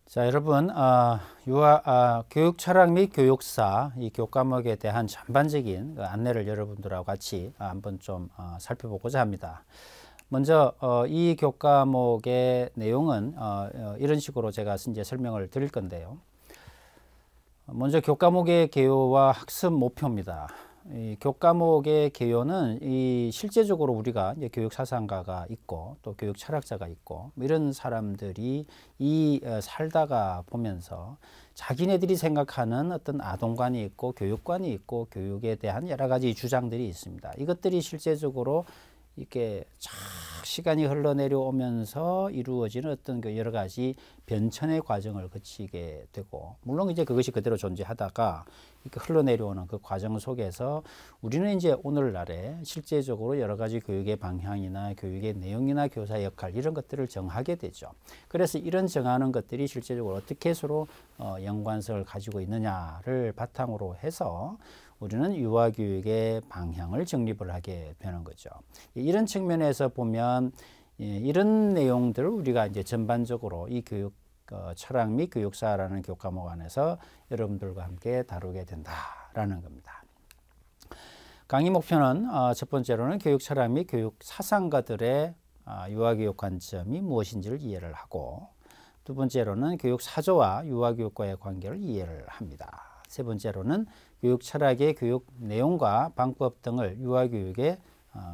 자, 여러분, 교육 철학 및 교육사 이 교과목에 대한 전반적인 안내를 여러분들하고 같이 한번 좀 살펴보고자 합니다. 먼저 이 교과목의 내용은 이런 식으로 제가 이제 설명을 드릴 건데요. 먼저 교과목의 개요와 학습 목표입니다. 이 교과목의 개요는 실제적으로 우리가 이제 교육 사상가가 있고 또 교육 철학자가 있고 이런 사람들이 살다가 보면서 자기네들이 생각하는 어떤 아동관이 있고 교육관이 있고 교육에 대한 여러 가지 주장들이 있습니다. 이것들이 실제적으로 이렇게 시간이 흘러내려오면서 이루어지는 어떤 여러 가지 변천의 과정을 거치게 되고, 물론 이제 그것이 그대로 존재하다가 이렇게 흘러내려오는 그 과정 속에서 우리는 이제 오늘날에 실제적으로 여러 가지 교육의 방향이나 교육의 내용이나 교사 역할 이런 것들을 정하게 되죠. 그래서 이런 정하는 것들이 실제적으로 어떻게 서로 연관성을 가지고 있느냐를 바탕으로 해서 우리는 유아교육의 방향을 정립을 하게 되는 거죠. 이런 측면에서 보면 이런 내용들을 우리가 이제 전반적으로 이 교육 철학 및 교육사라는 교과목 안에서 여러분들과 함께 다루게 된다라는 겁니다. 강의 목표는 첫 번째로는 교육 철학 및 교육 사상가들의 유아교육 관점이 무엇인지를 이해를 하고, 두 번째로는 교육 사조와 유아교육과의 관계를 이해를 합니다. 세 번째로는 교육 철학의 교육 내용과 방법 등을 유아교육에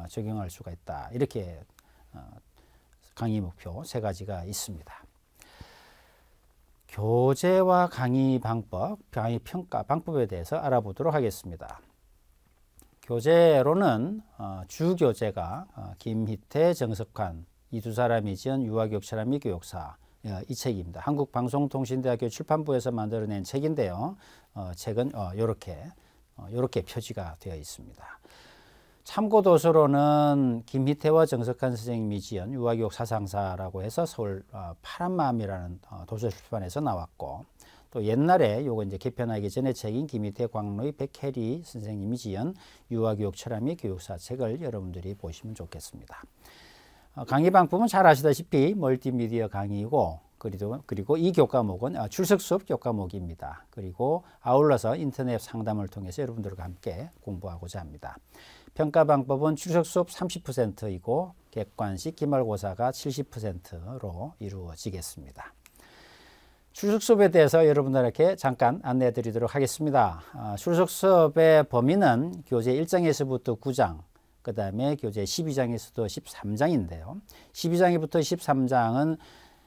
적용할 수가 있다. 이렇게 강의 목표 세 가지가 있습니다. 교재와 강의 방법, 강의 평가 방법에 대해서 알아보도록 하겠습니다. 교재로는 주교재가 김희태, 정석환 이 두 사람이 지은 유아교육 철학 및 교육사 이 책입니다. 한국방송통신대학교 출판부에서 만들어낸 책인데요. 책은 이렇게 표지가 되어 있습니다. 참고도서로는 김희태와 정석환 선생님이 지은 유아교육 사상사라고 해서 서울 파란마음이라는 도서출판에서 나왔고, 또 옛날에 요거 이제 개편하기 전에 책인 김희태, 광로의, 백혜리 선생님이 지은 유아교육 철학 및 교육사 책을 여러분들이 보시면 좋겠습니다. 강의 방법은 잘 아시다시피 멀티미디어 강의이고, 그리고 이 교과목은 출석 수업 교과목입니다. 그리고 아울러서 인터넷 상담을 통해서 여러분들과 함께 공부하고자 합니다. 평가 방법은 출석 수업 30%이고 객관식 기말고사가 70%로 이루어지겠습니다. 출석 수업에 대해서 여러분들에게 잠깐 안내해 드리도록 하겠습니다. 출석 수업의 범위는 교재 1장에서부터 9장, 그 다음에 교재 12장에서도 13장인데요. 12장부터 13장은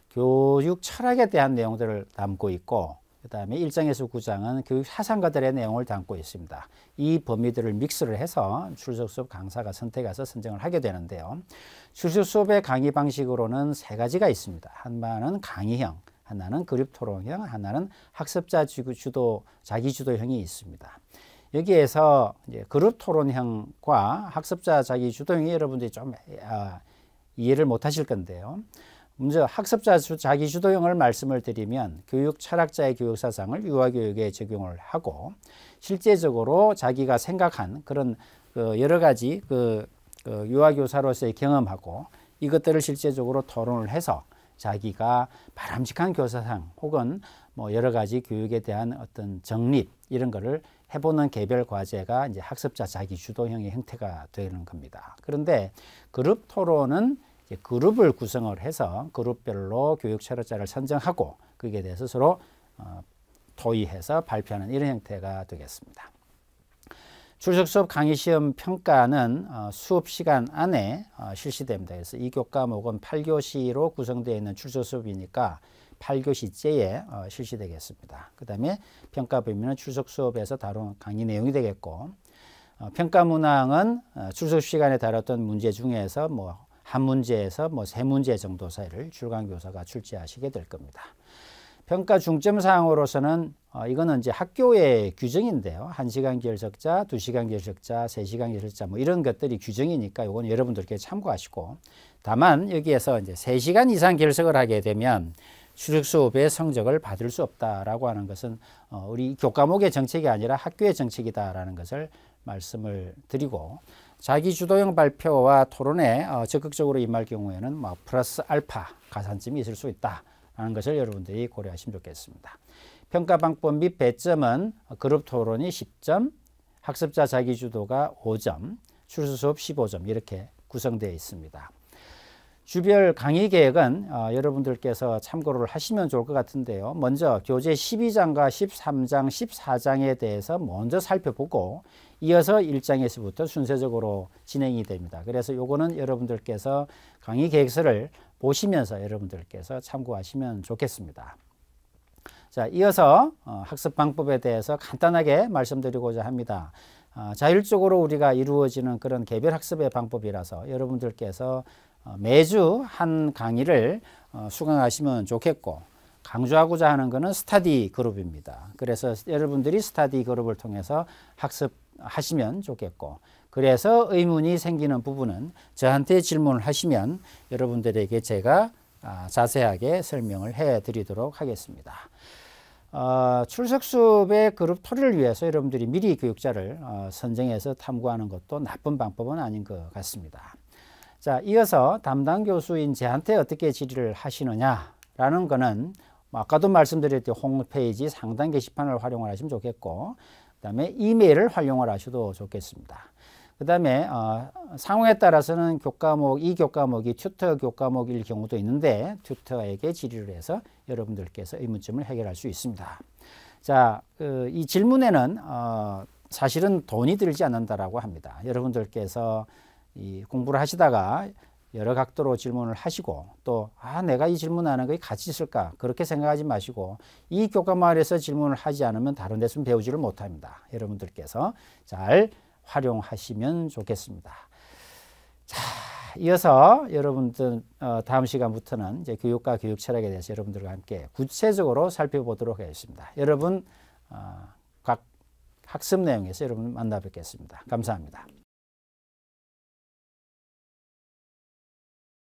교육 철학에 대한 내용들을 담고 있고, 그 다음에 1장에서 9장은 교육 사상가들의 내용을 담고 있습니다. 이 범위들을 믹스를 해서 출석 수업 강사가 선택해서 선정을 하게 되는데요. 출석 수업의 강의 방식으로는 세 가지가 있습니다. 하나는 강의형, 하나는 그룹 토론형, 하나는 학습자 주도, 자기 주도형이 있습니다. 여기에서 이제 그룹 토론형과 학습자 자기 주도형이 여러분들이 좀 이해를 못 하실 건데요. 먼저 학습자 자기 주도형을 말씀을 드리면 교육 철학자의 교육 사상을 유아교육에 적용을 하고, 실제적으로 자기가 생각한 그런 여러 가지 유아교사로서의 경험하고 이것들을 실제적으로 토론을 해서 자기가 바람직한 교사상 혹은 뭐 여러 가지 교육에 대한 어떤 정립 이런 거를 해보는 개별 과제가 이제 학습자 자기 주도형의 형태가 되는 겁니다. 그런데 그룹 토론은 이제 그룹을 구성을 해서 그룹별로 교육 철학자를 선정하고 거기에 대해서 서로 토의해서 발표하는 이런 형태가 되겠습니다. 출석 수업 강의 시험 평가는 수업 시간 안에 실시됩니다. 그래서 이 교과목은 8교시로 구성되어 있는 출석 수업이니까 8교시째에 실시되겠습니다. 그 다음에 평가 범위는 출석 수업에서 다룬 강의 내용이 되겠고, 평가 문항은 출석 시간에 다뤘던 문제 중에서 한 문제에서 세 문제 정도 사이를 출강교사가 출제하시게 될 겁니다. 평가 중점 사항으로서는 이거는 이제 학교의 규정인데요. 1시간 결석자, 2시간 결석자, 3시간 결석자 이런 것들이 규정이니까 이건 여러분들께 참고하시고, 다만 여기에서 이제 3시간 이상 결석을 하게 되면 출석 수업의 성적을 받을 수 없다라고 하는 것은 우리 교과목의 정책이 아니라 학교의 정책이다라는 것을 말씀을 드리고, 자기 주도형 발표와 토론에 적극적으로 임할 경우에는 플러스 알파 가산점이 있을 수 있다. 라는 것을 여러분들이 고려하시면 좋겠습니다. 평가 방법 및 배점은 그룹 토론이 10점, 학습자 자기주도가 5점, 출수 수업 15점 이렇게 구성되어 있습니다. 주별 강의 계획은 여러분들께서 참고를 하시면 좋을 것 같은데요. 먼저 교재 12장과 13장, 14장에 대해서 먼저 살펴보고 이어서 1장에서부터 순서적으로 진행이 됩니다. 그래서 요거는 여러분들께서 강의 계획서를 보시면서 여러분들께서 참고하시면 좋겠습니다. 자, 이어서 학습 방법에 대해서 간단하게 말씀드리고자 합니다. 자율적으로 우리가 이루어지는 그런 개별 학습의 방법이라서 여러분들께서 매주 한 강의를 수강하시면 좋겠고, 강조하고자 하는 것은 스터디 그룹입니다. 그래서 여러분들이 스터디 그룹을 통해서 학습하시면 좋겠고, 그래서 의문이 생기는 부분은 저한테 질문을 하시면 여러분들에게 제가 자세하게 설명을 해 드리도록 하겠습니다. 출석수업의 그룹 토리를 위해서 여러분들이 미리 교육자를 선정해서 탐구하는 것도 나쁜 방법은 아닌 것 같습니다. 자, 이어서 담당 교수인 저한테 어떻게 질의를 하시느냐라는 거는 아까도 말씀드렸듯이 홈페이지 상단 게시판을 활용을 하시면 좋겠고, 그 다음에 이메일을 활용을 하셔도 좋겠습니다. 그 다음에 상황에 따라서는 교과목, 이 교과목이 튜터 교과목일 경우도 있는데 튜터에게 질의를 해서 여러분들께서 의문점을 해결할 수 있습니다. 자, 이 질문에는 사실은 돈이 들지 않는다라고 합니다. 여러분들께서 이 공부를 하시다가 여러 각도로 질문을 하시고 또 내가 이 질문하는 게 가치 있을까 그렇게 생각하지 마시고 이 교과목에서 질문을 하지 않으면 다른 데서는 배우지를 못합니다. 여러분들께서 잘 활용하시면 좋겠습니다. 자, 이어서 여러분들 다음 시간부터는 이제 교육과 교육 철학에 대해서 여러분들과 함께 구체적으로 살펴보도록 하겠습니다. 여러분 각 학습 내용에서 여러분 만나 뵙겠습니다. 감사합니다.